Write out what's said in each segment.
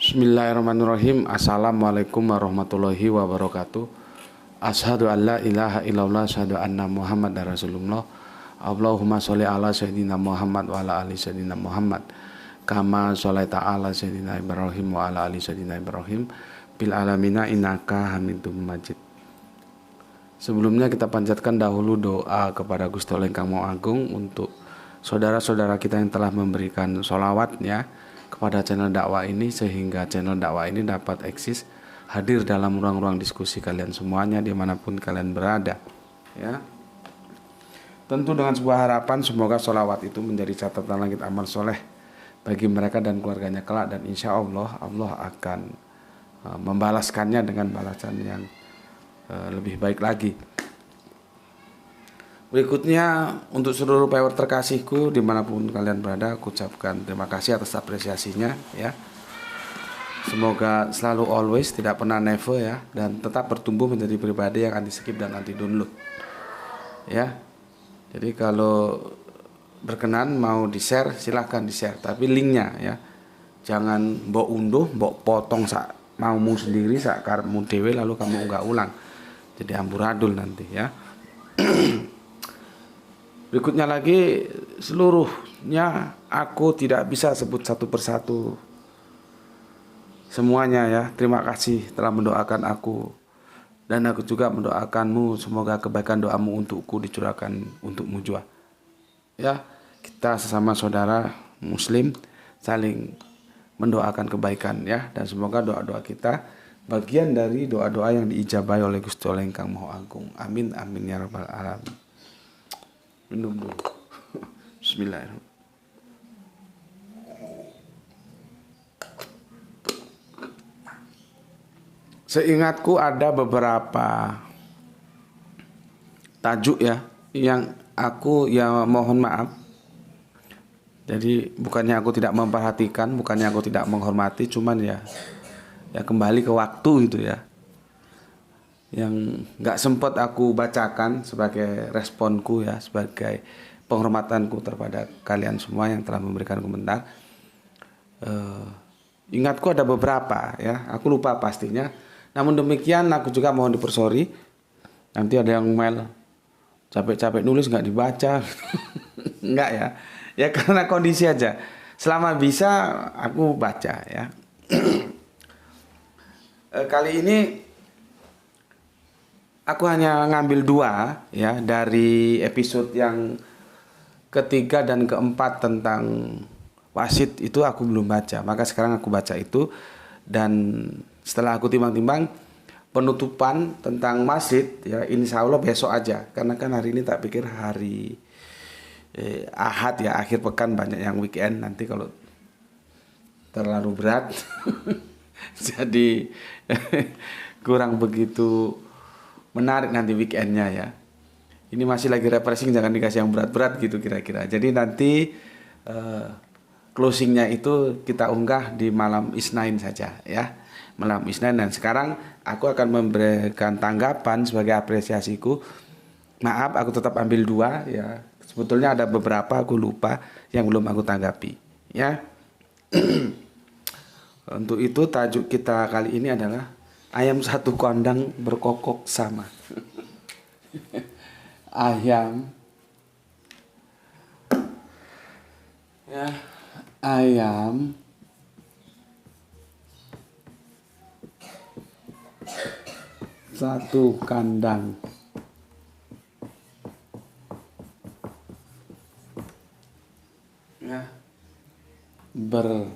Bismillahirrahmanirrahim. Assalamualaikum warahmatullahi wabarakatuh. Asyhadu an la ilaha illallah, asyhadu anna Muhammad Rasulullah. Allahumma sholli ala sayyidina Muhammad wa ala ali sayyidina Muhammad. Kama sholaita ala sayyidina Ibrahim wa ala ali sayyidina Ibrahim bil alamina innaka Hamidum Majid. Sebelumnya kita panjatkan dahulu doa kepada Gusti Allah Ingkang Maha Agung untuk saudara-saudara kita yang telah memberikan sholawatnya kepada channel dakwah ini, sehingga channel dakwah ini dapat eksis hadir dalam ruang-ruang diskusi kalian semuanya dimanapun kalian berada, ya. Tentu dengan sebuah harapan semoga sholawat itu menjadi catatan langit amal soleh bagi mereka dan keluarganya kelak, dan insya Allah Allah akan membalaskannya dengan balasan yang lebih baik lagi. Berikutnya, untuk seluruh viewer terkasihku dimanapun kalian berada, aku ucapkan terima kasih atas apresiasinya, ya. Semoga selalu always, tidak pernah never, ya, dan tetap bertumbuh menjadi pribadi yang anti skip dan anti download, ya. Jadi kalau berkenan mau di share silahkan di share, tapi linknya, ya, jangan mbok unduh mbok potong sak maumu sendiri, sak karepmu dhewe lalu kamu unggah ulang, jadi amburadul nanti, ya. Berikutnya lagi, seluruhnya aku tidak bisa sebut satu persatu semuanya, ya. Terima kasih telah mendoakan aku, dan aku juga mendoakanmu, semoga kebaikan doamu untukku dicurahkan untukmu juga, ya. Kita sesama saudara muslim saling mendoakan kebaikan, ya, dan semoga doa-doa kita bagian dari doa-doa yang diijabahi oleh Gusti Allah Ingkang Maha Agung. Amin amin ya rabbal alamin. Minum dulu. Bismillahirrahmanirrahim. Seingatku ada beberapa tajuk, ya, yang aku, ya, mohon maaf. Jadi bukannya aku tidak memperhatikan, bukannya aku tidak menghormati, cuman ya kembali ke waktu itu, ya, yang nggak sempat aku bacakan sebagai responku, ya, sebagai penghormatanku terhadap kalian semua yang telah memberikan komentar. Ingatku ada beberapa, ya, aku lupa pastinya. Namun demikian aku juga mohon dipersori, nanti ada yang mail capek-capek nulis nggak dibaca. Nggak, ya, ya karena kondisi aja. Selama bisa aku baca, ya. Kali ini aku hanya ngambil dua, ya, dari episode yang ketiga dan keempat tentang wasit itu aku belum baca, maka sekarang aku baca itu. Dan setelah aku timbang-timbang, penutupan tentang wasit, ya, insya Allah besok aja, karena kan hari ini tak pikir hari Ahad, ya, akhir pekan, banyak yang weekend, nanti kalau terlalu berat jadi kurang begitu menarik nanti weekendnya, ya. Ini masih lagi refreshing, jangan dikasih yang berat-berat gitu kira-kira. Jadi nanti closingnya itu kita unggah di malam Isnin saja, ya, malam Isnin. Dan sekarang aku akan memberikan tanggapan sebagai apresiasiku. Maaf, aku tetap ambil dua, ya. Sebetulnya ada beberapa aku lupa yang belum aku tanggapi, ya. Untuk itu tajuk kita kali ini adalah ayam satu kandang berkokok sama. Ayam, ya, ayam satu kandang ya berkokok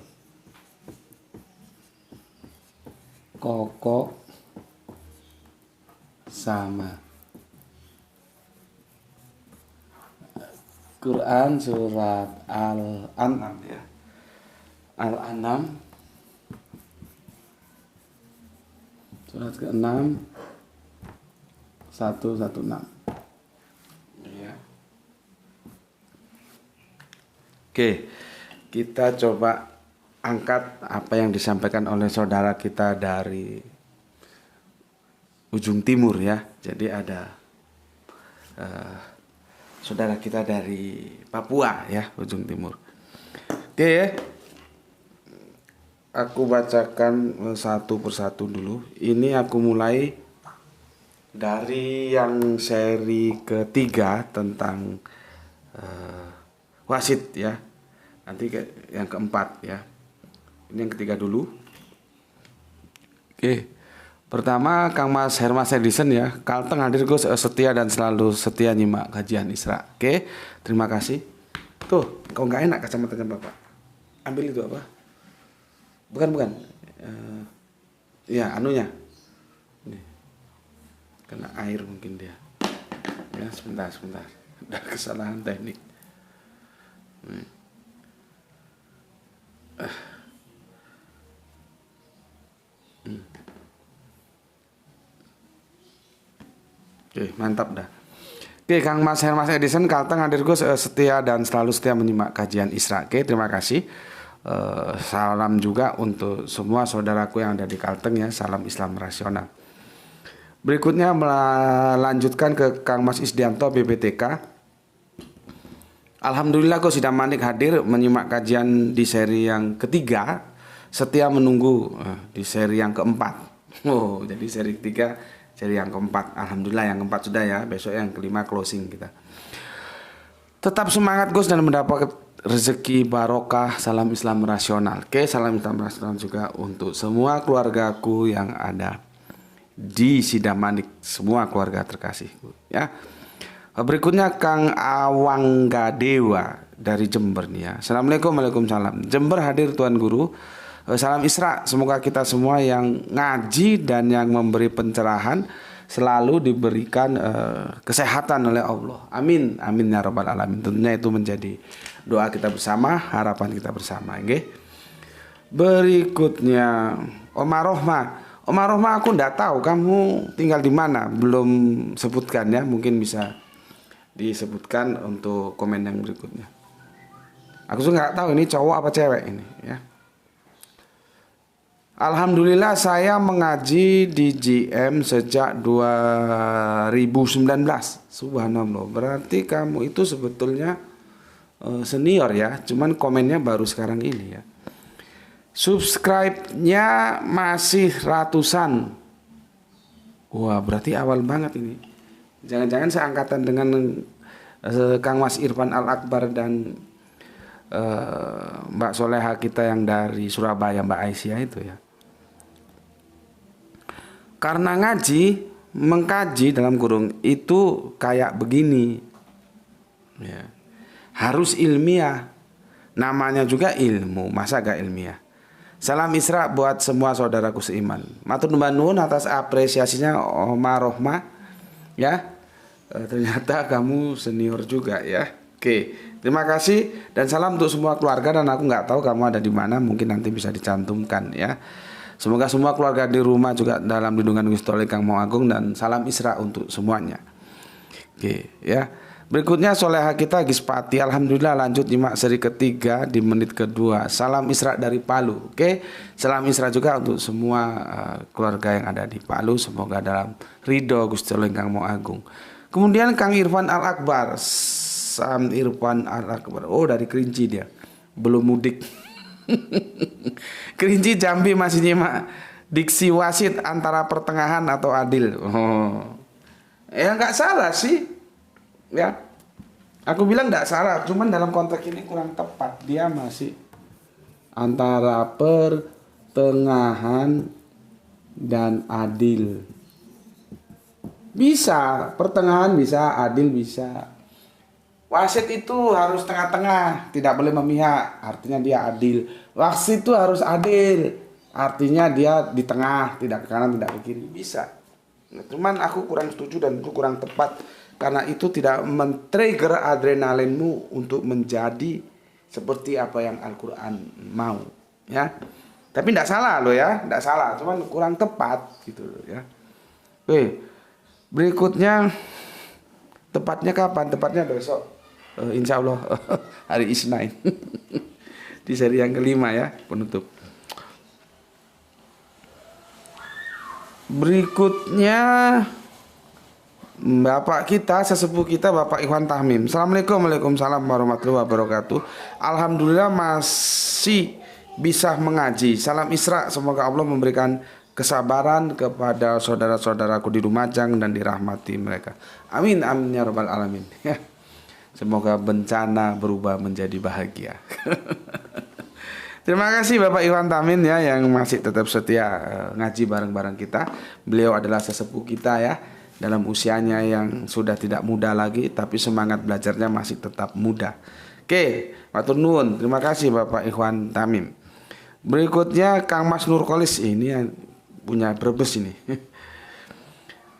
sama. Quran surat Al-An'am, ya. Al-An'am surat ke-6 116, ya. Oke, kita coba angkat apa yang disampaikan oleh saudara kita dari ujung timur, ya. Jadi ada saudara kita dari Papua, ya, ujung timur. Oke, aku bacakan satu persatu dulu. Ini aku mulai dari yang seri ketiga tentang wasit ya. Nanti yang keempat ya. Ini yang ketiga dulu. Oke. Pertama Kang Mas Hermas Edison ya. Kalteng hadir Gus, setia dan selalu setia nyimak kajian Isra. Oke. Terima kasih. Tuh, kok nggak enak kacamatanya Bapak? Ambil itu apa? Bukan. Ya, anunya. Nih. Kena air mungkin dia. Ya, sebentar. Ada kesalahan teknik. Nih. Oke, mantap dah. Oke, Kang Mas Hermas Edison Kalteng hadir Gus, setia dan selalu setia menyimak kajian Isra. Oke, terima kasih. Salam juga untuk semua saudaraku yang ada di Kalteng ya. Salam Islam rasional. Berikutnya melanjutkan ke Kang Mas Isdianto BPTK. Alhamdulillah Gus Sidam Manik hadir menyimak kajian di seri yang ketiga. Setia menunggu di seri yang keempat. Oh, jadi seri ketiga, seri yang keempat. Alhamdulillah yang keempat sudah ya. Besok yang kelima closing kita. Tetap semangat Gus dan mendapat rezeki barokah. Salam Islam rasional. Oke, salam Islam rasional juga untuk semua keluargaku yang ada di Sidamanik, semua keluarga terkasih ya. Berikutnya Kang Awanggadewa dari Jember nih ya. Assalamualaikum, waalaikumsalam. Jember hadir Tuan Guru. Salam Isra, semoga kita semua yang ngaji dan yang memberi pencerahan selalu diberikan kesehatan oleh Allah. Amin, amin ya rabbal alamin. Tentunya itu menjadi doa kita bersama, harapan kita bersama. Okay? Berikutnya Omar Rohma, aku ndak tahu kamu tinggal di mana, belum sebutkan ya. Mungkin bisa disebutkan untuk komen yang berikutnya. Aku juga nggak tahu ini cowok apa cewek ini ya. Alhamdulillah saya mengaji di GM sejak 2019. Subhanallah. Berarti kamu itu sebetulnya senior ya. Cuman komennya baru sekarang ini ya. Subscribe-nya masih ratusan. Wah, berarti awal banget ini. Jangan-jangan seangkatan dengan Kang Mas Irfan Al-Akbar dan Mbak Soleha kita yang dari Surabaya, Mbak Aisyah itu ya. Karena mengkaji dalam kurung itu kayak begini ya. Harus ilmiah. Namanya juga ilmu, masa gak ilmiah. Salam Isra buat semua saudaraku seiman. Matur nuwun atas apresiasinya Omar Rohma ya. Ternyata kamu senior juga ya. Oke, terima kasih dan salam untuk semua keluarga, dan aku nggak tahu kamu ada di mana, mungkin nanti bisa dicantumkan ya. Semoga semua keluarga di rumah juga dalam lindungan Gusti Allah Kang Maha Agung, dan salam Isra untuk semuanya. Oke ya. Berikutnya Soleha kita Gispati. Alhamdulillah lanjut nyimak seri ketiga di menit kedua. Salam Isra dari Palu. Oke, salam Isra juga untuk semua keluarga yang ada di Palu. Semoga dalam ridho Gusti Allah Kang Maha Agung. Kemudian Kang Irfan Al-Akbar. Sam Irfan Al-Akbar. Oh, dari Kerinci dia. Belum mudik. Kerinci Jambi masih nyimak diksi wasit antara pertengahan atau adil. Oh. Ya nggak salah sih. Ya. Aku bilang nggak salah, cuman dalam konteks ini kurang tepat. Dia masih antara pertengahan dan adil. Bisa, pertengahan bisa, adil bisa. Wasit itu harus tengah-tengah, tidak boleh memihak, artinya dia adil. Wasit itu harus adil, artinya dia di tengah, tidak ke kanan, tidak ke kiri, bisa. Nah, cuman aku kurang setuju dan itu kurang tepat, karena itu tidak men-trigger adrenalinmu untuk menjadi seperti apa yang Al-Quran mau, ya. Tapi tidak salah loh ya, tidak salah, cuman kurang tepat gitu loh ya. Oke, berikutnya tepatnya kapan? Tepatnya besok. Insya Allah hari Isnin di seri yang kelima ya, penutup. Berikutnya Bapak kita, sesepuh kita, Bapak Ikhwan Tahmim. Assalamualaikum, waalaikumsalam warahmatullahi wabarakatuh. Alhamdulillah masih bisa mengaji. Salam Isra, semoga Allah memberikan kesabaran kepada saudara-saudaraku di Lumajang dan dirahmati mereka. Amin amin ya rabbal alamin. Ya. Semoga bencana berubah menjadi bahagia. Terima kasih Bapak Iwan Tamin ya yang masih tetap setia ngaji bareng-bareng kita. Beliau adalah sesepuh kita ya, dalam usianya yang sudah tidak muda lagi tapi semangat belajarnya masih tetap muda. Oke, matur nuwun. Terima kasih Bapak Iwan Tamim. Berikutnya Kang Mas Nurkolis, ini yang punya Brebes ini.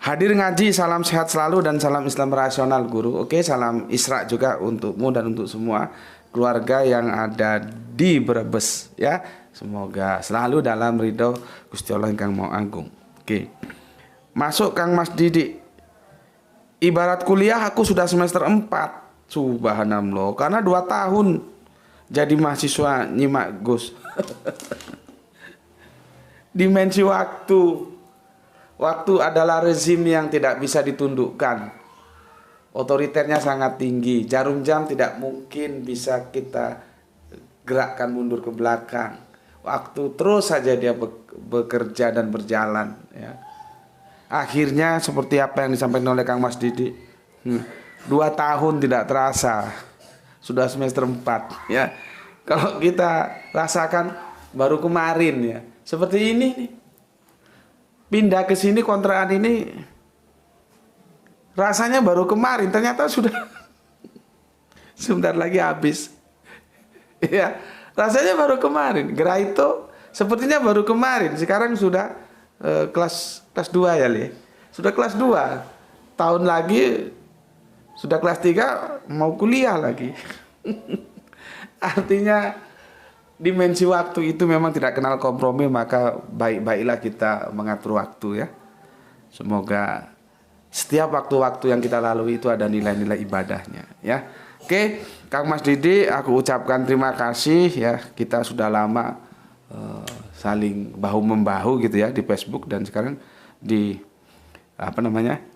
Hadir ngaji, salam sehat selalu dan salam Islam rasional guru. Oke, salam Isra juga untukmu dan untuk semua keluarga yang ada di Brebes ya. Semoga selalu dalam ridho Gusti Allah Kang Mau Agung. Oke. Masuk Kang Mas Didi. Ibarat kuliah aku sudah semester 4. Subhanallah, karena 2 tahun jadi mahasiswa nyimak Gus. Dimensi waktu adalah rezim yang tidak bisa ditundukkan. Otoriternya sangat tinggi. Jarum jam tidak mungkin bisa kita gerakkan mundur ke belakang. Waktu terus saja dia bekerja dan berjalan ya. Akhirnya seperti apa yang disampaikan oleh Kang Mas Didi, 2 tahun tidak terasa sudah semester 4 ya. Kalau kita rasakan baru kemarin ya, seperti ini nih. Pindah ke sini kontrakan ini rasanya baru kemarin, ternyata sudah sebentar lagi habis. Ya, rasanya baru kemarin. Geraito sepertinya baru kemarin, sekarang sudah kelas 2 ya, Li. Sudah kelas 2. Tahun lagi sudah kelas 3 mau kuliah lagi. Artinya dimensi waktu itu memang tidak kenal kompromi, maka baik-baiklah kita mengatur waktu ya. Semoga setiap waktu-waktu yang kita lalui itu ada nilai-nilai ibadahnya ya. Oke, Kang Mas Didi, aku ucapkan terima kasih ya. Kita sudah lama saling bahu-membahu gitu ya di Facebook dan sekarang di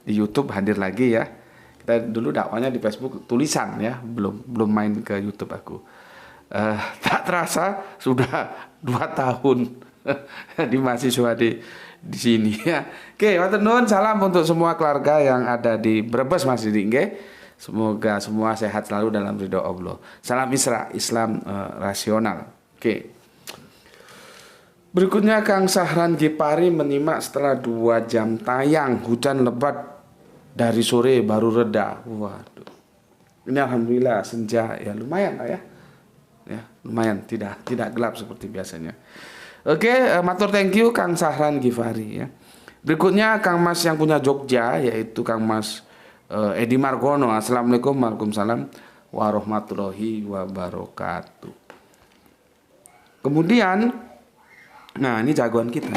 di YouTube hadir lagi ya. Kita dulu dakwanya di Facebook tulisan ya, belum main ke YouTube aku. Tak terasa sudah 2 tahun di mahasiswa di sini ya. Oke, matur nuwun, salam untuk semua keluarga yang ada di Brebes Mas Didi nggih. Semoga semua sehat selalu dalam ridho Allah. Salam Isra, Islam rasional. Oke. Berikutnya Kang Sahran Gipari menyimak setelah 2 jam tayang, hujan lebat dari sore baru reda. Waduh. Ini alhamdulillah senja ya, lumayan lah ya. Ya, lumayan tidak gelap seperti biasanya. Oke, matur thank you Kang Sahran Gifari ya. Berikutnya Kang Mas yang punya Jogja, yaitu Kang Mas Edi Margono. Assalamualaikum warahmatullahi warahmatullahi wabarakatuh. Kemudian, nah ini jagoan kita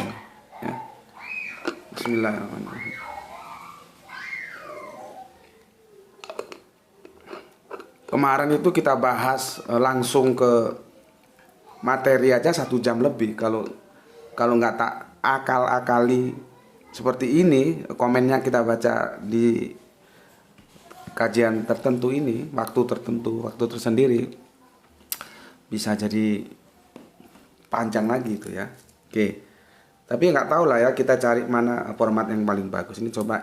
ya. Bismillahirrahmanirrahim. Kemarin itu kita bahas langsung ke materi aja 1 jam lebih. Kalau nggak tak akal-akali seperti ini, komennya kita baca di kajian tertentu ini, waktu tertentu, waktu tersendiri, bisa jadi panjang lagi itu ya. Oke, tapi nggak tahu lah ya, kita cari mana format yang paling bagus. Ini coba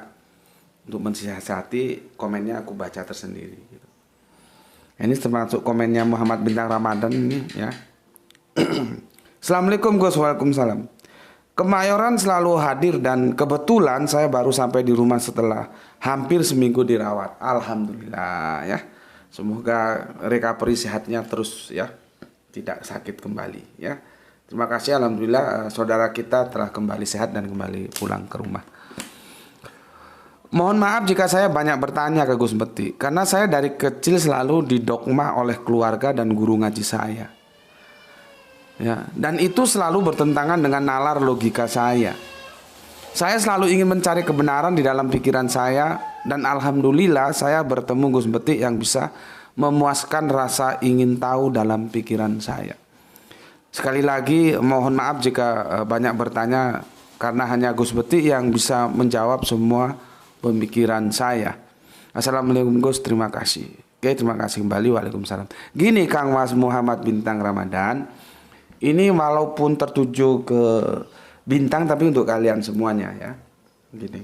untuk mensiasati komennya aku baca tersendiri gitu. Ini termasuk komennya Muhammad Bintang Ramadan ini ya. Assalamualaikum Gus, waalaikumsalam. Kemayoran selalu hadir dan kebetulan saya baru sampai di rumah setelah hampir seminggu dirawat. Alhamdulillah ya. Semoga recovery sehatnya terus ya, tidak sakit kembali ya. Terima kasih, alhamdulillah saudara kita telah kembali sehat dan kembali pulang ke rumah. Mohon maaf jika saya banyak bertanya ke Gus Bekti, karena saya dari kecil selalu didogma oleh keluarga dan guru ngaji saya. Ya, dan itu selalu bertentangan dengan nalar logika saya. Saya selalu ingin mencari kebenaran di dalam pikiran saya, dan alhamdulillah saya bertemu Gus Bekti yang bisa memuaskan rasa ingin tahu dalam pikiran saya. Sekali lagi mohon maaf jika banyak bertanya, karena hanya Gus Bekti yang bisa menjawab semua pemikiran saya. Assalamualaikum Gus, terima kasih. Oke, terima kasih kembali. Waalaikumsalam. Gini Kang Mas Muhammad Bintang Ramadan, Ini walaupun tertuju ke bintang tapi untuk kalian semuanya ya. Gini.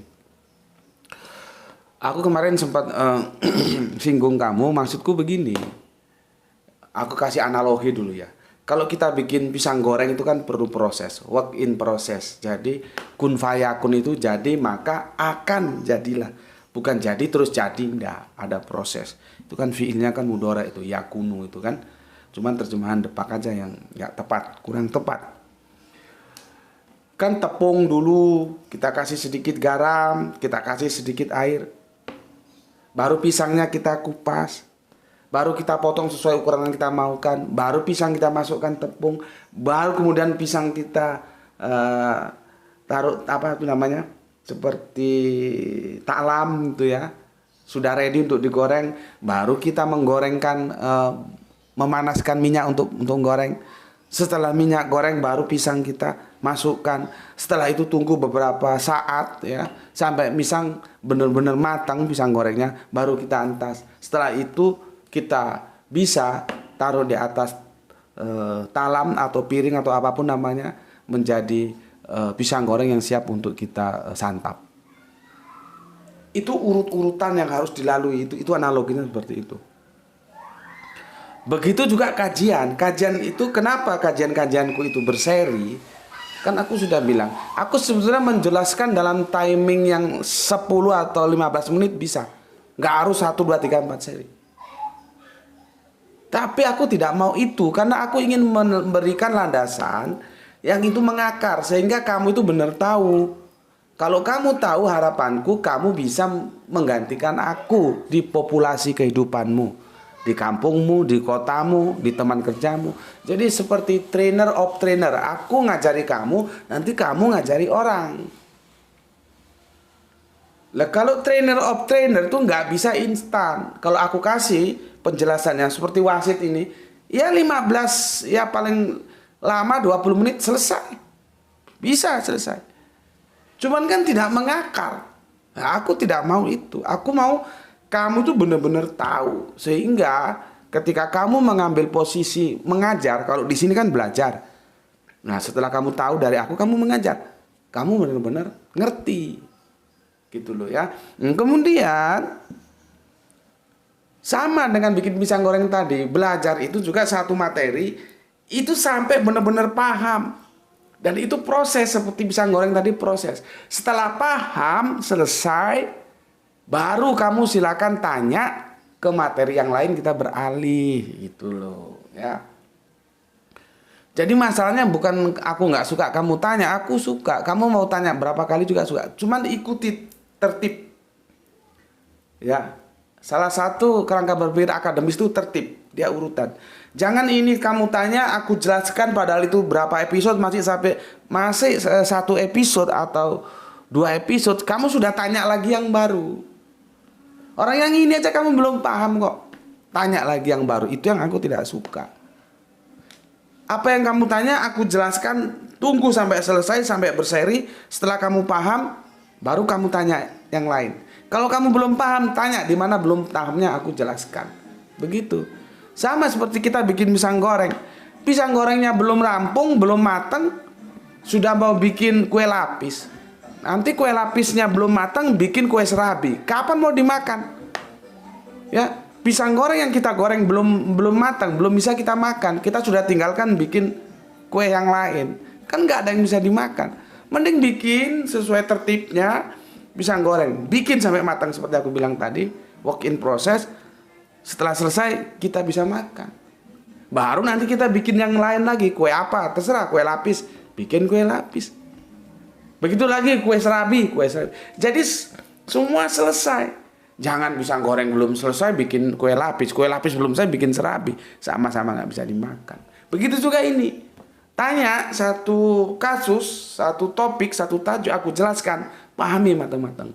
Aku kemarin sempat singgung kamu, maksudku begini. Aku kasih analogi dulu ya. Kalau kita bikin pisang goreng itu kan perlu proses, work in process. Jadi kun fayakun itu jadi maka akan jadilah. Bukan jadi terus jadi, enggak, ada proses. Itu kan fiilnya kan mudhara itu, yakunu itu kan. Cuman terjemahan depak aja yang enggak tepat, kurang tepat. Kan tepung dulu, kita kasih sedikit garam, kita kasih sedikit air. Baru pisangnya kita kupas. Baru kita potong sesuai ukuran yang kita maukan. Baru pisang kita masukkan tepung. Baru kemudian pisang kita taruh apa itu namanya? Seperti taklam gitu ya. Sudah ready untuk digoreng. Baru kita menggorengkan, memanaskan minyak untuk goreng. Setelah minyak goreng baru pisang kita masukkan. Setelah itu tunggu beberapa saat ya, sampai pisang benar-benar matang pisang gorengnya, baru kita antas. Setelah itu kita bisa taruh di atas talam atau piring atau apapun namanya, menjadi pisang goreng yang siap untuk kita santap. Itu urut-urutan yang harus dilalui, itu analoginya seperti itu. Begitu juga kajian itu, kenapa kajian-kajianku itu berseri? Kan aku sudah bilang, aku sebetulnya menjelaskan dalam timing yang 10 atau 15 menit bisa. Nggak harus 1, 2, 3, 4 seri. Tapi aku tidak mau itu, karena aku ingin memberikan landasan yang itu mengakar, sehingga kamu itu benar tahu. Kalau kamu tahu, harapanku kamu bisa menggantikan aku di populasi kehidupanmu, di kampungmu, di kotamu, di teman kerjamu. Jadi seperti trainer of trainer. Aku ngajari kamu, nanti kamu ngajari orang. Lah kalau trainer of trainer tuh nggak bisa instan. Kalau aku kasih penjelasannya seperti wasit ini, ya 15, ya paling lama 20 menit selesai. Bisa selesai. Cuman kan tidak mengakar. Nah, aku tidak mau itu. Aku mau kamu tuh benar-benar tahu, sehingga ketika kamu mengambil posisi mengajar, kalau di sini kan belajar. Nah, setelah kamu tahu dari aku, kamu mengajar, kamu benar-benar ngerti, gitu loh ya. Kemudian sama dengan bikin pisang goreng tadi, belajar itu juga satu materi itu sampai benar-benar paham. Dan itu proses, seperti pisang goreng tadi proses. Setelah paham, selesai, baru kamu silakan tanya ke materi yang lain, kita beralih gitu loh ya. Jadi masalahnya bukan aku nggak suka kamu tanya, aku suka. Kamu mau tanya berapa kali juga suka. Cuman ikuti tertib. Ya. Salah satu kerangka berpikir akademis itu tertib, dia urutan. Jangan ini kamu tanya, aku jelaskan padahal itu berapa episode, masih 1 episode atau 2 episode, kamu sudah tanya lagi yang baru. Orang yang ini aja kamu belum paham kok, tanya lagi yang baru. Itu yang aku tidak suka. Apa yang kamu tanya aku jelaskan, tunggu sampai selesai, sampai berseri. Setelah kamu paham, baru kamu tanya yang lain. Kalau kamu belum paham, tanya di mana belum pahamnya, aku jelaskan. Begitu. Sama seperti kita bikin pisang goreng. Pisang gorengnya belum rampung, belum matang, sudah mau bikin kue lapis. Nanti kue lapisnya belum matang, bikin kue serabi. Kapan mau dimakan? Ya, pisang goreng yang kita goreng belum matang, belum bisa kita makan. Kita sudah tinggalkan bikin kue yang lain. Kan nggak ada yang bisa dimakan. Mending bikin sesuai tertibnya pisang goreng. Bikin sampai matang seperti aku bilang tadi, work in process. Setelah selesai kita bisa makan. Baru nanti kita bikin yang lain lagi. Kue apa? Terserah, kue lapis, bikin kue lapis. Begitu lagi kue serabi. Jadi semua selesai. Jangan pisang goreng belum selesai bikin kue lapis belum selesai bikin serabi. Sama-sama nggak bisa dimakan. Begitu juga ini. Tanya satu kasus, satu topik, satu tajuk, aku jelaskan. Pahami matang-matang.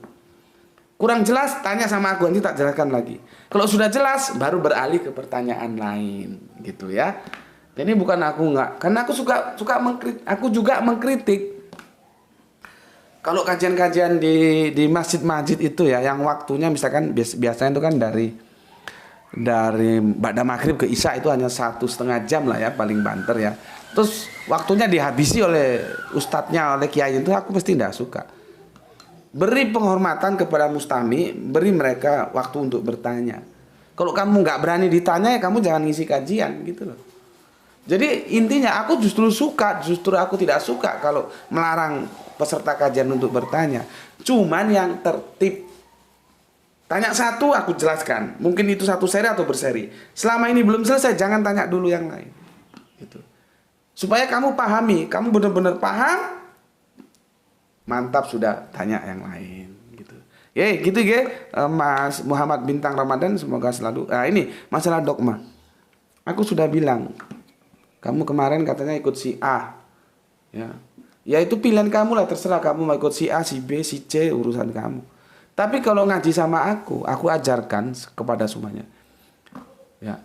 Kurang jelas, tanya sama aku, nanti tak jelaskan lagi. Kalau sudah jelas, baru beralih ke pertanyaan lain, gitu ya. Jadi bukan aku nggak, karena aku suka mengkritik, aku juga mengkritik. Kalau kajian-kajian di masjid-masjid itu ya, yang waktunya misalkan biasanya itu kan dari dari ba'da maghrib ke isya itu hanya 1,5 jam lah ya, paling banter ya. Terus waktunya dihabisi oleh ustadznya, oleh kiai itu, aku mesti tidak suka. Beri penghormatan kepada mustami, beri mereka waktu untuk bertanya. Kalau kamu nggak berani ditanya, ya kamu jangan ngisi kajian gitu loh. Jadi intinya aku justru aku tidak suka kalau melarang peserta kajian untuk bertanya. Cuman yang tertib. Tanya satu, aku jelaskan. Mungkin itu satu seri atau berseri. Selama ini belum selesai, jangan tanya dulu yang lain. Gitu. Supaya kamu pahami, kamu benar-benar paham, mantap sudah tanya yang lain. Gitu. Gitu Mas Muhammad Bintang Ramadan, semoga selalu. Ini masalah dogma. Aku sudah bilang, kamu kemarin katanya ikut si A. Ya itu pilihan kamu lah, terserah kamu mau ikut si A, si B, si C, urusan kamu. Tapi kalau ngaji sama aku ajarkan kepada semuanya. Ya.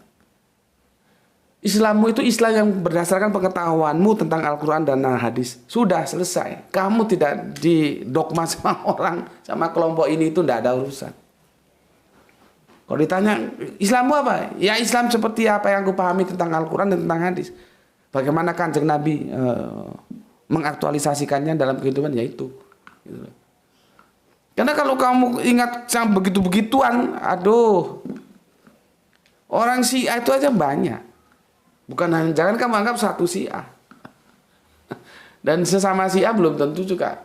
Islammu itu Islam yang berdasarkan pengetahuanmu tentang Al-Quran dan hadis. Sudah selesai. Kamu tidak didogma sama orang, sama kelompok ini, itu tidak ada urusan. Kalau ditanya, Islammu apa? Ya Islam seperti apa yang aku pahami tentang Al-Quran dan tentang hadis. Bagaimana Kanjeng Nabi mengaktualisasikannya dalam kehidupan, yaitu. Gitu. Karena kalau kamu ingat yang begitu-begituan, aduh, orang Syiah itu aja banyak. Bukan hanya, jangan kamu anggap satu Syiah. Dan sesama Syiah belum tentu juga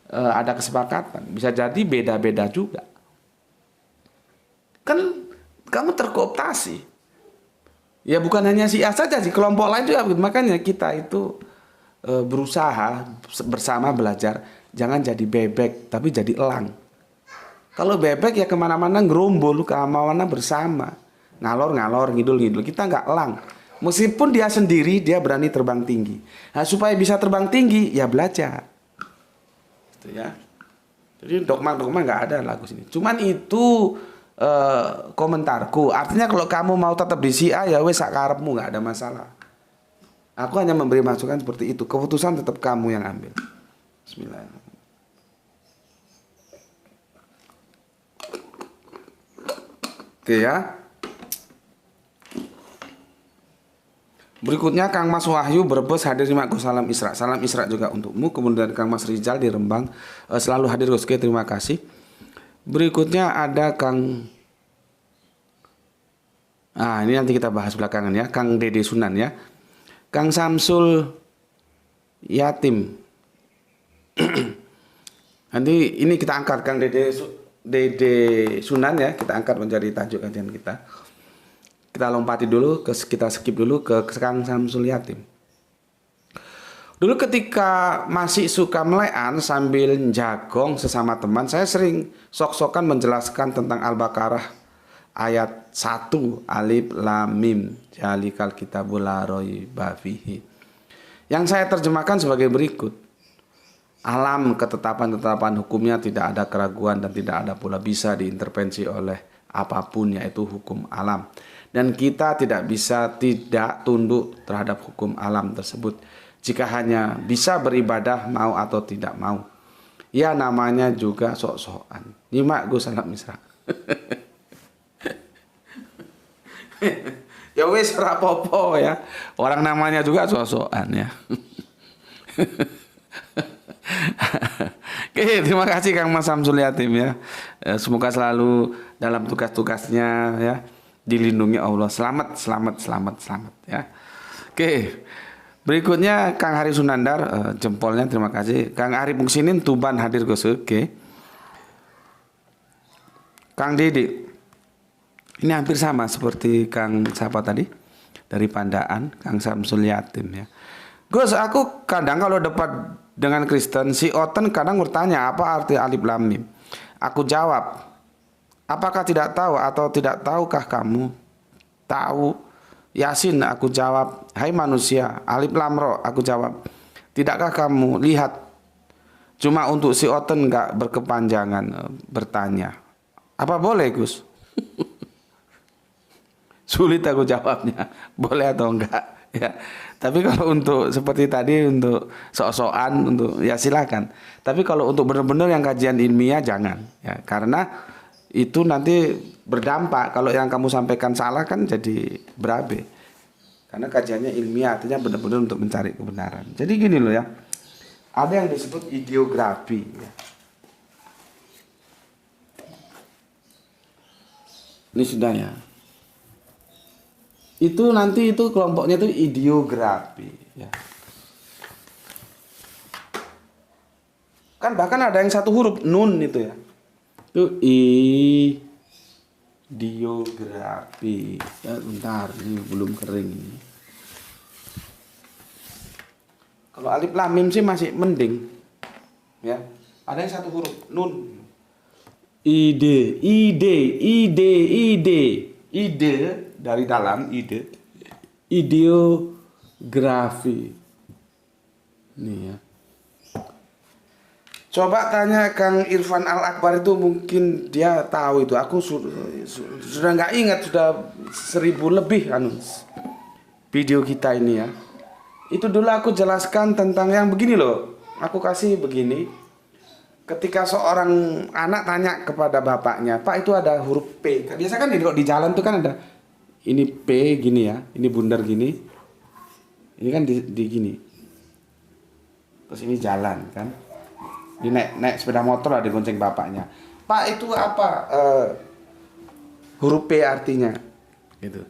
ada kesepakatan. Bisa jadi beda-beda juga. Kan kamu terkooptasi. Ya bukan hanya Syiah saja sih, kelompok lain juga. Makanya kita itu berusaha bersama belajar. Jangan jadi bebek, tapi jadi elang. Kalau bebek ya kemana-mana ngerombol, kemana-mana bersama. Ngalor-ngalor, ngidul-ngidul. Kita nggak elang. Meskipun dia sendiri, dia berani terbang tinggi. Nah, supaya bisa terbang tinggi, ya belajar. Gitu ya. Jadi dogma-dogma nggak ada lagu sini. Cuman itu komentarku. Artinya kalau kamu mau tetap di Syiah, ya wes sakarepmu, nggak ada masalah. Aku hanya memberi masukan seperti itu. Keputusan tetap kamu yang ambil. Bismillahirrahmanirrahim. Oke ya. Berikutnya Kang Mas Wahyu Brebes hadir, terima kasih, salam Isra. Salam Isra juga untukmu. Kemudian Kang Mas Rizal di Rembang selalu hadir, Oke, terima kasih. Berikutnya ada Kang, ini nanti kita bahas belakangan ya. Kang Dede Sunan ya. Kang Samsul Yatim. Nanti ini kita angkat Kang Dede Sunan ya, kita angkat menjadi tajuk kajian kita. Kita lompati dulu, kita skip dulu ke Kang Samsul Yatim. Dulu ketika masih suka melean sambil jagong sesama teman, saya sering sok-sokan menjelaskan tentang Al-Baqarah ayat 1 Alif Lam Mim Zalikal Kitabul La Raiba Fihi. Yang saya terjemahkan sebagai berikut. Alam ketetapan-ketetapan hukumnya tidak ada keraguan dan tidak ada pula bisa diintervensi oleh apapun, yaitu hukum alam. Dan kita tidak bisa tidak tunduk terhadap hukum alam tersebut. Jika hanya bisa beribadah mau atau tidak mau. Ya namanya juga sok-sokan. Nyimak Gus Salam Misra. Ya wis rapopo ya. Orang namanya juga sok-sokan ya. Oke, terima kasih Kang Mas Samsul Yatim ya. Semoga selalu dalam tugas-tugasnya ya dilindungi Allah. Selamat ya. Oke. Berikutnya Kang Hari Sunandar, jempolnya terima kasih. Kang Ari Muksinin Tuban hadir Gus. Oke. Kang Didi. Ini hampir sama seperti Kang siapa tadi? Dari Pandaan, Kang Samsul Yatim ya. Gus, aku kadang kalau dapat dengan Kristen, si Oten kadang bertanya apa arti Alif Lam Mim. Aku jawab, apakah tidak tahu atau tidak tahukah kamu? Tahu. Yasin, aku jawab, hai manusia. Alif Lam Ro, aku jawab, tidakkah kamu lihat? Cuma untuk si Oten nggak berkepanjangan bertanya. Apa boleh Gus? Sulit aku jawabnya, boleh atau enggak ya. Tapi kalau untuk seperti tadi untuk sok-sokan untuk ya silakan. Tapi kalau untuk benar-benar yang kajian ilmiah jangan ya, karena itu nanti berdampak. Kalau yang kamu sampaikan salah kan jadi berabe. Karena kajiannya ilmiah, artinya benar-benar untuk mencari kebenaran. Jadi gini loh ya, ada yang disebut ideografi ya. Ini sudah ya. Itu nanti itu kelompoknya itu ideografi ya. Kan bahkan ada yang satu huruf nun itu ya. Itu ideografi. Ya bentar, ini belum kering ini. Kalau alif lam mim sih masih mending. Ya. Ada yang satu huruf nun. Ide dari dalam ide. Ideografi. Nih ya. Coba tanya Kang Irfan Al-Akbar itu, mungkin dia tahu itu. Aku sudah nggak ingat, sudah 1000 lebih video kita ini ya. Itu dulu aku jelaskan tentang yang begini loh. Aku kasih begini. Ketika seorang anak tanya kepada bapaknya, Pak itu ada huruf P. Biasa kan di jalan tuh kan ada ini P gini ya, ini bundar gini. Ini kan di gini. Terus ini jalan kan. Dia naik sepeda motor lah, digonceng bapaknya. Pak itu apa huruf P artinya? Gitu.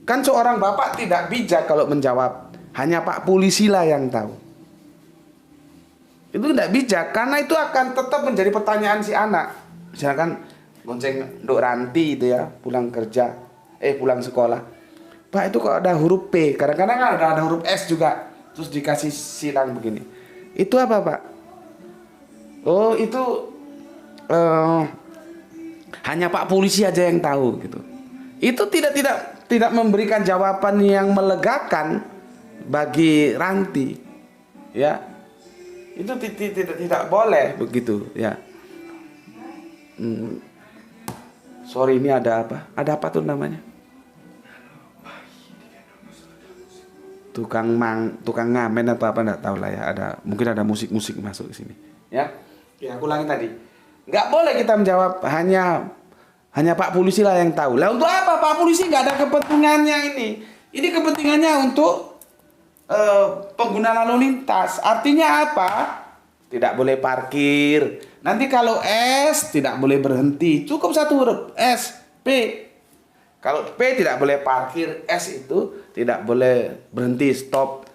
Kan seorang bapak tidak bijak kalau menjawab. Hanya Pak polisi lah yang tahu. Itu tidak bijak, karena itu akan tetap menjadi pertanyaan si anak. Misalkan gonceng Nduk Ranti itu ya, pulang kerja, pulang sekolah. Pak itu kok ada huruf P, kadang-kadang kan ada huruf S juga. Terus dikasih silang begini. Itu apa Pak? Oh itu hanya Pak polisi aja yang tahu gitu. Itu tidak memberikan jawaban yang melegakan bagi Ranti, ya. Itu tidak boleh begitu, ya. Sorry, ini ada apa? Ada apa tuh namanya? Tukang ngamen atau apa enggak tahu lah ya. Mungkin ada musik masuk ke sini, ya. Ya, aku ulangi tadi. Nggak boleh kita menjawab hanya Pak polisi lah yang tahu. Lah untuk apa Pak polisi nggak ada kepentingannya ini? Ini kepentingannya untuk pengguna lalu lintas. Artinya apa? Tidak boleh parkir. Nanti kalau S tidak boleh berhenti. Cukup satu huruf S, P. Kalau P tidak boleh parkir, S itu tidak boleh berhenti, stop.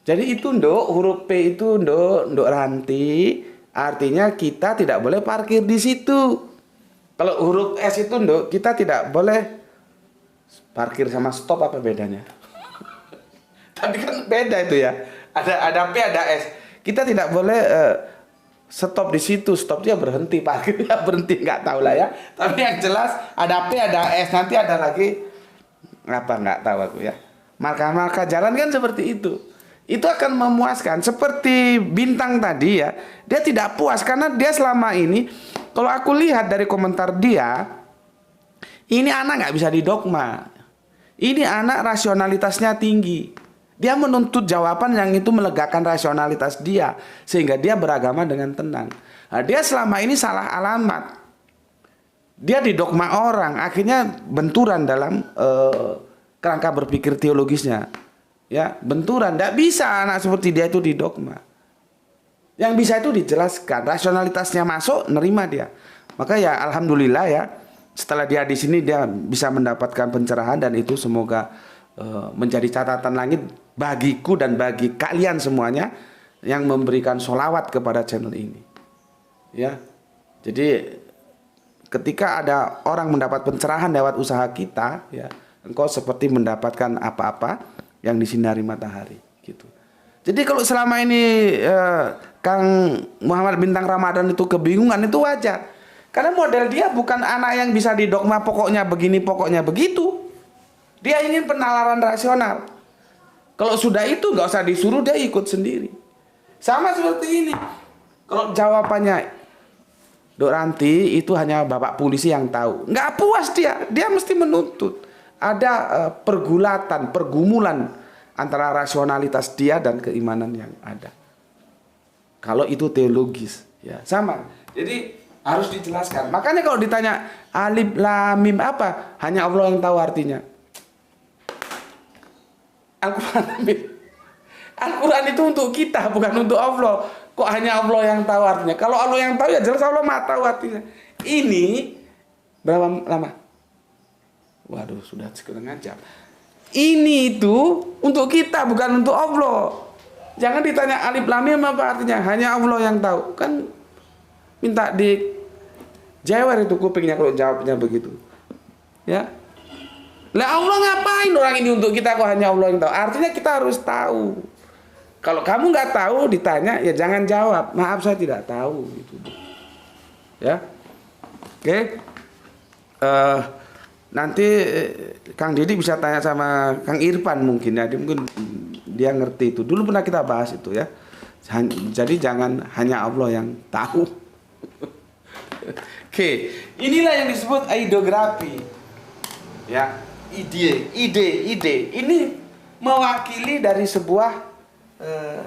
Jadi itu huruf P itu Nduk Ranti, artinya kita tidak boleh parkir di situ. Kalau huruf S itu kita tidak boleh parkir sama stop, apa bedanya? Tapi kan beda itu ya. Ada P, ada S. Kita tidak boleh stop di situ. Stop dia berhenti, parkir dia berhenti, nggak tahu lah ya. Tapi yang jelas ada P, ada S. Nanti ada lagi apa nggak tahu aku ya. Marka-marka jalan kan seperti itu. Itu akan memuaskan. Seperti Bintang tadi ya. Dia tidak puas karena dia selama ini, kalau aku lihat dari komentar dia, ini anak nggak bisa didogma. Ini anak rasionalitasnya tinggi. Dia menuntut jawaban yang itu melegakan rasionalitas dia, sehingga dia beragama dengan tenang. Nah, dia selama ini salah alamat. Dia didogma orang, akhirnya benturan dalam kerangka berpikir teologisnya. Ya, benturan. Tidak bisa anak seperti dia itu didogma. Yang bisa itu dijelaskan, rasionalitasnya masuk, nerima dia. Maka ya alhamdulillah ya, setelah dia di sini dia bisa mendapatkan pencerahan, dan itu semoga menjadi catatan langit bagiku dan bagi kalian semuanya yang memberikan sholawat kepada channel ini. Ya, jadi ketika ada orang mendapat pencerahan lewat usaha kita, ya, engkau seperti mendapatkan apa-apa yang disinari matahari, gitu. Jadi kalau selama ini Kang Muhammad Bintang Ramadan itu kebingungan, itu wajar. Karena model dia bukan anak yang bisa didogma pokoknya begini, pokoknya begitu. Dia ingin penalaran rasional. Kalau sudah itu nggak usah disuruh, dia ikut sendiri. Sama seperti ini. Kalau jawabannya Nduk Ranti itu hanya Bapak polisi yang tahu, nggak puas dia mesti menuntut. Ada pergumulan antara rasionalitas dia dan keimanan yang ada. Kalau itu teologis, ya sama. Jadi Harus dijelaskan. Makanya kalau ditanya alif lam mim apa? Hanya Allah yang tahu artinya. Al-Quran itu untuk kita, bukan untuk Allah. Kok hanya Allah yang tahu artinya? Kalau Allah yang tahu ya jelas Allah Maha tahu artinya. Ini berapa lama? Waduh, sudah setengah jam. Ini itu untuk kita, bukan untuk Allah. Jangan ditanya alif lam mim apa artinya? Hanya Allah yang tahu. Kan minta di jewer itu kupingnya kalau jawabnya begitu. Ya. Lah Allah ngapain orang ini untuk kita kok hanya Allah yang tahu? Artinya kita harus tahu. Kalau kamu nggak tahu ditanya ya jangan jawab. Maaf saya tidak tahu gitu. Ya. Oke. Nanti Kang Didi bisa tanya sama Kang Irfan mungkin ya. Mungkin dia ngerti itu. Dulu pernah kita bahas itu ya. Jadi jangan hanya Allah yang tahu. Oke, inilah yang disebut ideografi. Ya, ide. Ini mewakili dari sebuah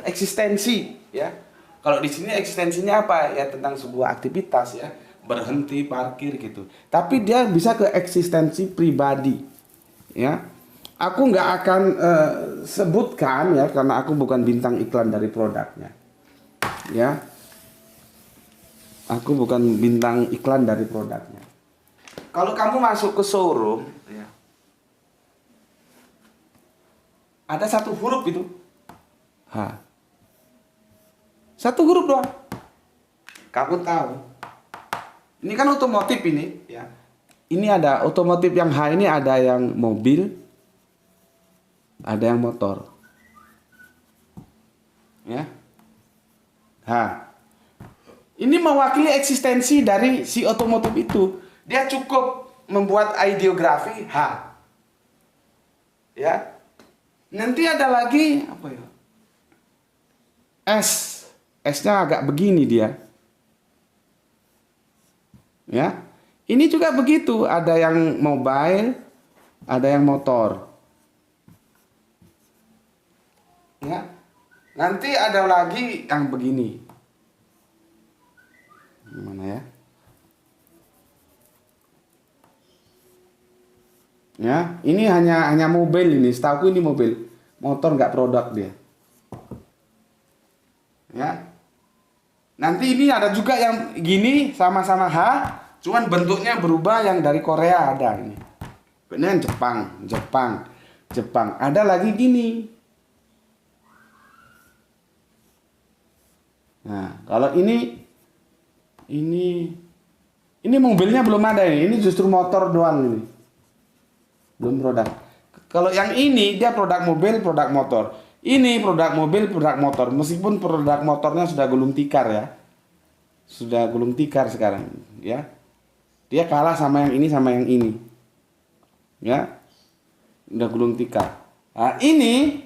eksistensi, ya. Kalau di sini eksistensinya apa? Ya tentang sebuah aktivitas ya, berhenti, parkir gitu. Tapi dia bisa ke eksistensi pribadi, ya. Aku nggak akan sebutkan ya, karena aku bukan bintang iklan dari produknya, ya. Aku bukan bintang iklan dari produknya. Kalau kamu masuk ke showroom, ya, ada satu huruf itu, H. Satu huruf doang. Kamu tahu. Ini kan otomotif ini, ya. Ini ada otomotif yang H ini ada yang mobil, ada yang motor, ya. H. Ini mewakili eksistensi dari si otomotif itu. Dia cukup membuat ideografi H. Ya. Nanti ada lagi apa ya? S. S-nya agak begini dia. Ya. Ini juga begitu, ada yang mobile, ada yang motor. Ya. Nanti ada lagi yang begini. Gimana ya? Ya, ini hanya mobil ini. Setahu ini mobil. Motor nggak produk dia. Ya. Nanti ini ada juga yang gini sama-sama H, cuman bentuknya berubah yang dari Korea ada ini. Ini yang Jepang. Ada lagi gini. Nah, kalau ini mobilnya belum ada ini justru motor doang ini. Belum produk. Kalau yang ini dia produk mobil, produk motor. Ini produk mobil, produk motor. Meskipun produk motornya sudah gulung tikar ya. Sudah gulung tikar sekarang, ya. Dia kalah sama yang ini sama yang ini. Ya. Udah gulung tikar. Nah, ini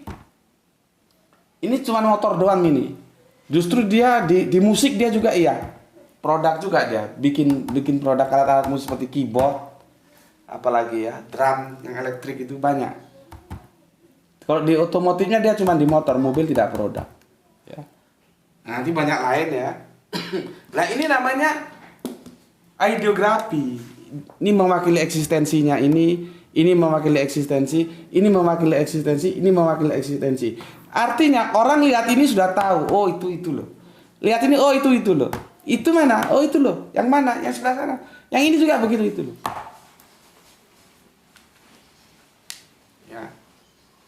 cuma motor doang ini. Justru dia di musik dia juga iya. Produk juga dia, bikin produk alat-alat musik seperti keyboard, apalagi ya, drum yang elektrik itu banyak. Kalau di otomotifnya dia cuma di motor, mobil tidak produk. Ya. Nanti banyak lain ya. Nah ini namanya ideografi. Ini mewakili eksistensinya ini mewakili eksistensi, ini mewakili eksistensi, ini mewakili eksistensi. Artinya orang lihat ini sudah tahu, oh itu loh. Lihat ini, oh itu loh. Itu mana? Oh itu loh. Yang mana? Yang sebelah sana. Yang ini juga begitu itu loh. Ya.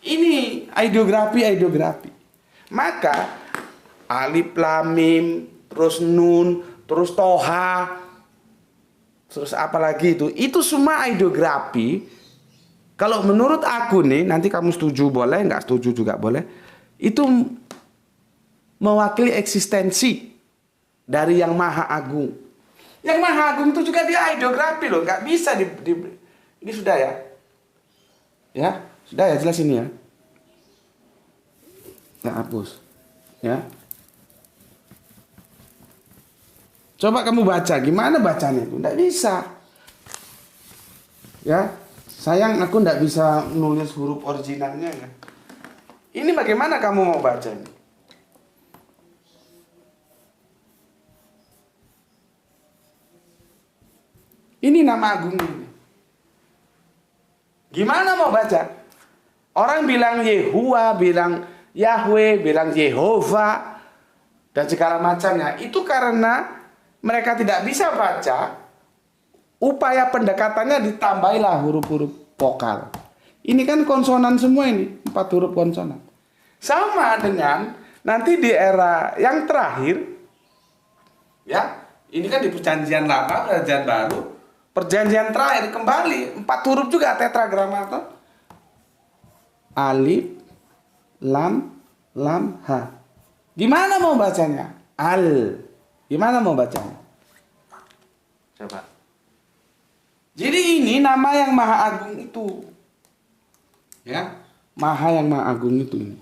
Ini ideografi. Maka alif lam mim, terus nun, terus toha, terus apa lagi itu semua ideografi. Kalau menurut aku nih, nanti kamu setuju boleh, nggak setuju juga boleh. Itu mewakili eksistensi dari yang maha agung. Yang maha agung itu juga dia ideografi loh, nggak bisa ini sudah ya, ya sudah ya jelas ini ya, nggak hapus, ya. Coba kamu baca, gimana bacanya itu, nggak bisa, ya. Sayang aku nggak bisa nulis huruf originalnya ya. Ini bagaimana kamu mau baca ini? Ini nama agung ini. Gimana mau baca? Orang bilang Yehuwa, bilang Yahweh, bilang Yehova, dan segala macamnya. Itu karena mereka tidak bisa baca, upaya pendekatannya ditambahilah huruf-huruf vokal. Ini kan konsonan semua ini, 4 huruf konsonan. Sama dengan nanti di era yang terakhir, ya, ini kan di perjanjian lama, perjanjian baru, perjanjian terakhir kembali 4 huruf juga tetragramaton. Alif, lam, ha. Gimana mau bacanya? Al. Gimana mau bacanya? Coba. Jadi ini nama yang Maha Agung itu. Ya, Maha yang Maha Agung itu ini.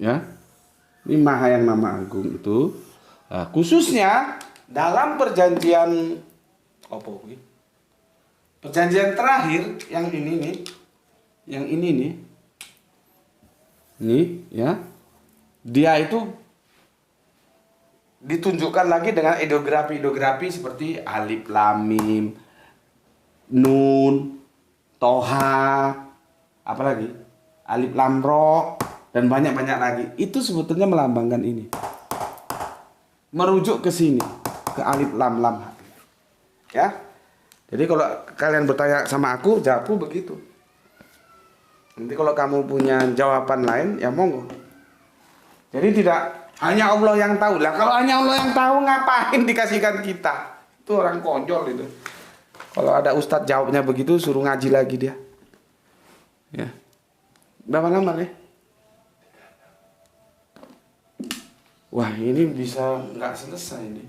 Ya. Ini Maha yang Maha Agung itu. Nah, khususnya dalam perjanjian perjanjian terakhir yang ini nih. Yang ini nih. Nih, ya. Dia itu ditunjukkan lagi dengan ideografi seperti alif lam mim, nun, toha, apalagi alif lam ro, dan banyak-banyak lagi. Itu sebetulnya melambangkan ini, merujuk ke sini, ke alif lam lam. Ya, jadi kalau kalian bertanya sama aku, jawabku begitu. Nanti kalau kamu punya jawaban lain, ya monggo. Jadi tidak hanya Allah yang tahu. Lah kalau hanya Allah yang tahu, ngapain dikasihkan kita? Itu orang konyol itu. Kalau ada ustadz jawabnya begitu, suruh ngaji lagi dia. Ya. Berapa lama nih? Wah, ini bisa nggak selesai ini.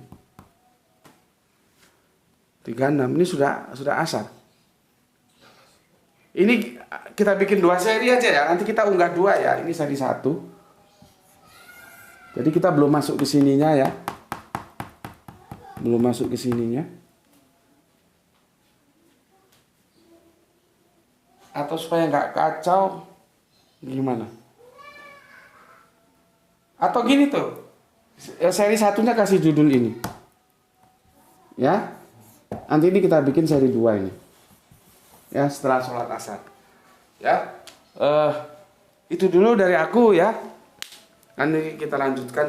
36, ini sudah asar. Ini kita bikin 2 seri aja ya. Nanti kita unggah 2 ya. Ini seri 1. Jadi kita belum masuk ke sininya ya. Belum masuk ke sininya. Atau supaya nggak kacau, gimana? Atau gini tuh. Seri 1-nya kasih judul ini. Ya. Nanti ini kita bikin seri 2 ini. Ya, setelah sholat asar. Ya. Itu dulu dari aku ya. Nanti kita lanjutkan,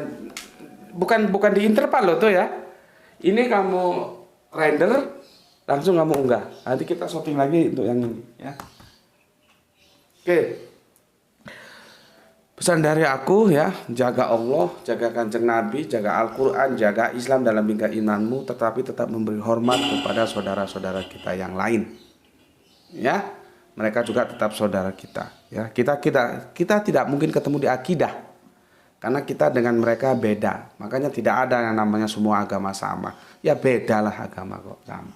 bukan di interval loh tuh ya. Ini kamu render, langsung kamu unggah. Nanti kita shooting lagi untuk yang ini ya. Oke. Pesan dari aku ya, jaga Allah, jaga Kanjeng Nabi, jaga Al-Quran, jaga Islam dalam bingkai imanmu, tetapi tetap memberi hormat kepada saudara-saudara kita yang lain. Ya, mereka juga tetap saudara kita. Ya, kita tidak mungkin ketemu di akidah. Karena kita dengan mereka beda. Makanya tidak ada yang namanya semua agama sama. Ya bedalah agama kok sama.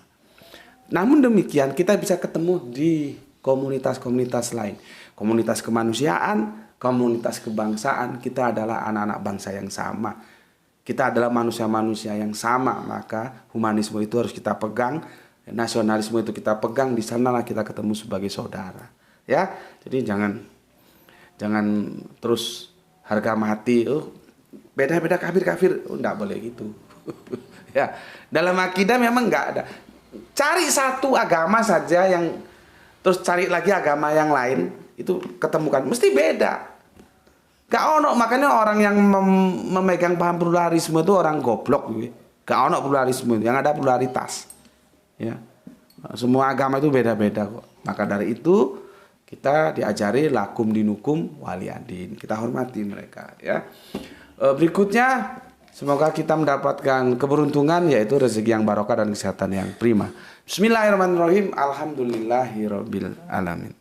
Namun demikian kita bisa ketemu di komunitas-komunitas lain. Komunitas kemanusiaan, komunitas kebangsaan. Kita adalah anak-anak bangsa yang sama. Kita adalah manusia-manusia yang sama. Maka humanisme itu harus kita pegang. Nasionalisme itu kita pegang. Di sanalah kita ketemu sebagai saudara. Ya, jadi jangan terus harga mati, beda-beda kafir, enggak boleh gitu. Ya, dalam akidah memang enggak ada. Cari satu agama saja yang terus cari lagi agama yang lain, itu ketemukan mesti beda. Gak ono, makanya orang yang memegang paham pluralisme itu orang goblok gitu. Gak ono pluralisme, yang ada pluralitas. Ya. Semua agama itu beda-beda kok. Maka dari itu kita diajari lakum dinukum waliyadin. Kita hormati mereka ya. Berikutnya semoga kita mendapatkan keberuntungan, yaitu rezeki yang barokah dan kesehatan yang prima. Bismillahirrahmanirrahim. Alhamdulillahirabbil alamin.